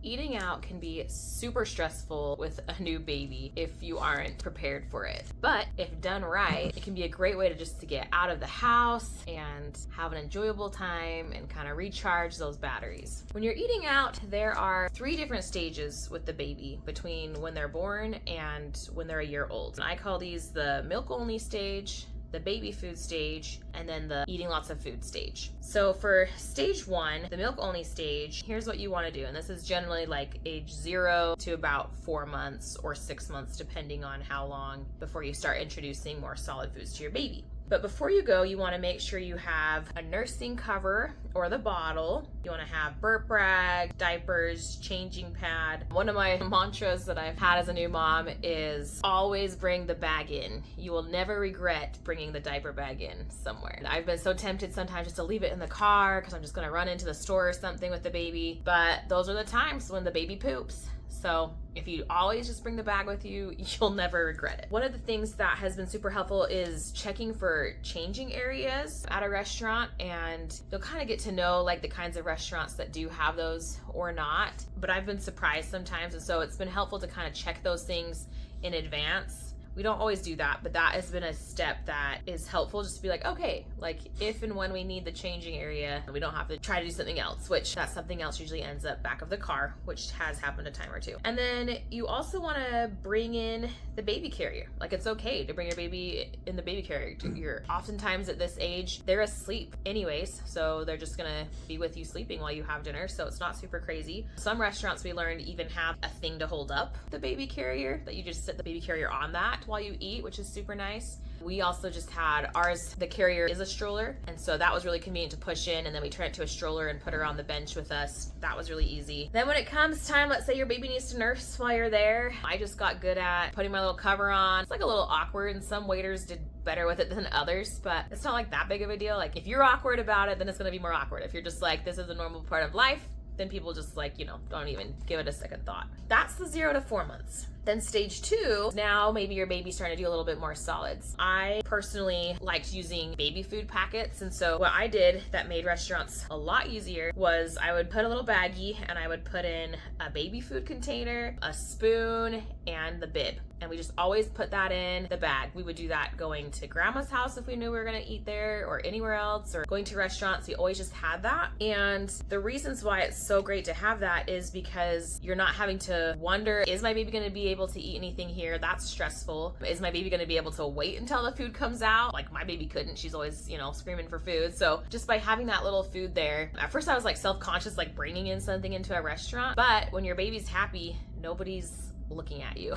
Eating out can be super stressful with a new baby if you aren't prepared for it. But if done right, it can be a great way to get out of the house and have an enjoyable time and kind of recharge those batteries. When you're eating out, there are 3 different stages with the baby between when they're born and when they're a year old. And I call these the milk only stage, the baby food stage, and then the eating lots of food stage. So for stage 1, the milk only stage, here's what you want to do. And this is generally like age 0 to about 4 months or 6 months, depending on how long before you start introducing more solid foods to your baby. But before you go, you want to make sure you have a nursing cover or the bottle. You want to have burp rag, diapers, changing pad. One of my mantras that I've had as a new mom is always bring the bag in. You will never regret bringing the diaper bag in somewhere. I've been so tempted sometimes just to leave it in the car because I'm just going to run into the store or something with the baby. But those are the times when the baby poops. So if you always just bring the bag with you, you'll never regret it. One of the things that has been super helpful is checking for changing areas at a restaurant, and you'll kind of get to know like the kinds of restaurants that do have those or not. But I've been surprised sometimes, and so it's been helpful to kind of check those things in advance. We don't always do that, but that has been a step that is helpful, just to be like, okay, like if and when we need the changing area, we don't have to try to do something else, which that something else usually ends up back of the car, which has happened a time or two. And then you also want to bring in the baby carrier. Like it's okay to bring your baby in the baby carrier. You're oftentimes at this age, they're asleep anyways, so they're just gonna be with you sleeping while you have dinner, so it's not super crazy. Some restaurants we learned even have a thing to hold up the baby carrier, that you just sit the baby carrier on that while you eat, which is super nice. We also just had ours, the carrier is a stroller, and so that was really convenient to push in, and then we turn it to a stroller and put her on the bench with us. That was really easy. Then when it comes time, let's say your baby needs to nurse while you're there, I just got good at putting my little cover on. It's like a little awkward, and some waiters did better with it than others, but it's not like that big of a deal. Like if you're awkward about it, then it's gonna be more awkward. If you're just like, this is a normal part of life, then people just like, don't even give it a second thought. That's the 0 to 4 months. Then stage 2, now maybe your baby's starting to do a little bit more solids. I personally liked using baby food packets, and so what I did that made restaurants a lot easier was I would put a little baggie and I would put in a baby food container, a spoon, and the bib. And we just always put that in the bag. We would do that going to grandma's house if we knew we were gonna eat there, or anywhere else, or going to restaurants. We always just had that. And the reasons why it's so great to have that is because you're not having to wonder, is my baby gonna be able to eat anything here? That's stressful. Is my baby gonna be able to wait until the food comes out? Like my baby couldn't. She's always, screaming for food. So just by having that little food there, at first I was like self-conscious, like bringing in something into a restaurant. But when your baby's happy, nobody's looking at you.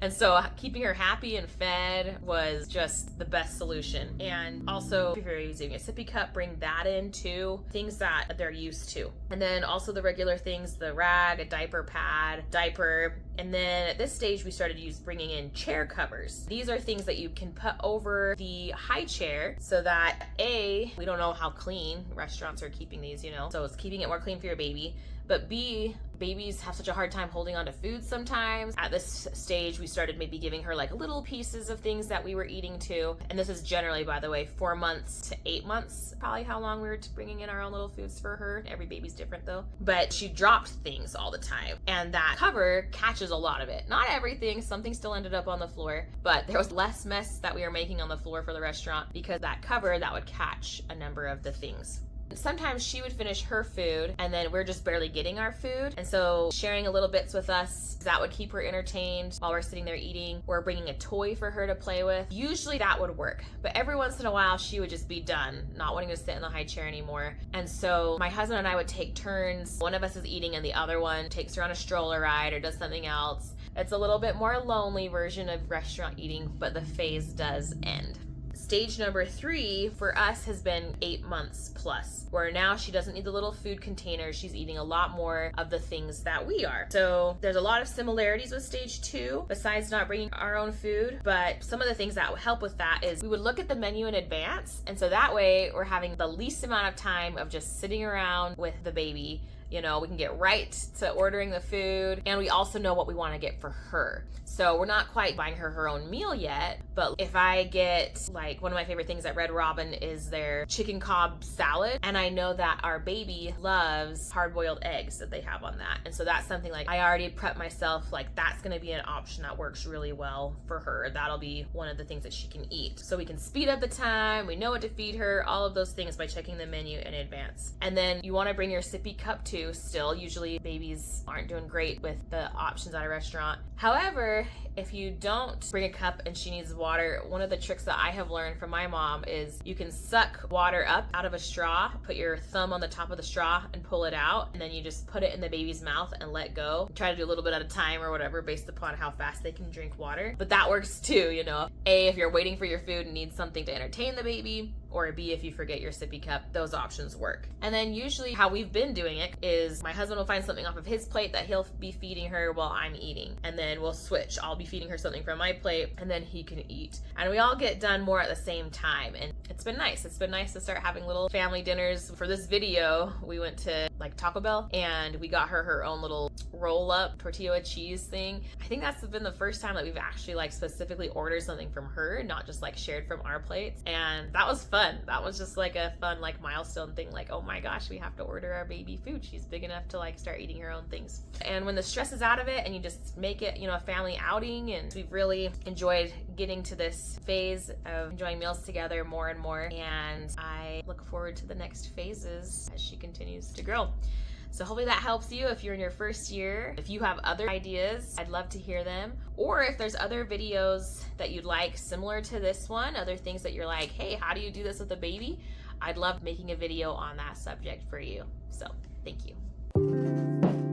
And so keeping her happy and fed was just the best solution. And also, if you're using a sippy cup, bring that in too, things that they're used to. And then also the regular things, the rag, a diaper pad, diaper. And then at this stage, we started bringing in chair covers. These are things that you can put over the high chair so that A, we don't know how clean restaurants are keeping these, so it's keeping it more clean for your baby. But B, babies have such a hard time holding on to food sometimes. At this stage, we started maybe giving her like little pieces of things that we were eating too. And this is generally, by the way, 4 months to 8 months, probably how long we were bringing in our own little foods for her. Every baby's different though. But she dropped things all the time. And that cover catches a lot of it. Not everything, something still ended up on the floor, but there was less mess that we were making on the floor for the restaurant because that cover, that would catch a number of the things. Sometimes she would finish her food and then we're just barely getting our food. And so sharing a little bits with us, that would keep her entertained while we're sitting there eating, or bringing a toy for her to play with. Usually that would work, but every once in a while she would just be done, not wanting to sit in the high chair anymore. And so my husband and I would take turns. One of us is eating and the other one takes her on a stroller ride or does something else. It's a little bit more lonely version of restaurant eating, but the phase does end. Stage number 3 for us has been 8 months plus, where now she doesn't need the little food container. She's eating a lot more of the things that we are. So there's a lot of similarities with stage 2, besides not bringing our own food. But some of the things that would help with that is we would look at the menu in advance. And so that way we're having the least amount of time of just sitting around with the baby You know, we can get right to ordering the food, and we also know what we want to get for her. So we're not quite buying her own meal yet, but if I get, like, one of my favorite things at Red Robin is their chicken Cobb salad, and I know that our baby loves hard-boiled eggs that they have on that. And so that's something, like, I already prepped myself, like, that's going to be an option that works really well for her. That'll be one of the things that she can eat. So we can speed up the time, we know what to feed her, all of those things by checking the menu in advance. And then you want to bring your sippy cup too. Still, usually babies aren't doing great with the options at a restaurant. However, if you don't bring a cup and she needs water, one of the tricks that I have learned from my mom is you can suck water up out of a straw, put your thumb on the top of the straw and pull it out, and then you just put it in the baby's mouth and let go. Try to do a little bit at a time or whatever based upon how fast they can drink water. But that works too, you know. A, if you're waiting for your food and need something to entertain the baby, or B, if you forget your sippy cup, those options work. And then usually how we've been doing it is my husband will find something off of his plate that he'll be feeding her while I'm eating. And then we'll switch. I'll be feeding her something from my plate and then he can eat. And we all get done more at the same time. And it's been nice. It's been nice to start having little family dinners. For this video, we went to like Taco Bell and we got her own little roll-up tortilla cheese thing. I think that's been the first time that we've actually like specifically ordered something from her, not just like shared from our plates. And that was fun. That was just like a fun like milestone thing, like, oh my gosh, we have to order our baby food. She's big enough to like start eating her own things. And when the stress is out of it and you just make it, you know, a family outing, and we've really enjoyed getting to this phase of enjoying meals together more and more, and I look forward to the next phases as she continues to grow. So hopefully that helps you if you're in your first year. If you have other ideas, I'd love to hear them. Or if there's other videos that you'd like similar to this one, other things that you're like, hey, how do you do this with a baby? I'd love making a video on that subject for you. So thank you.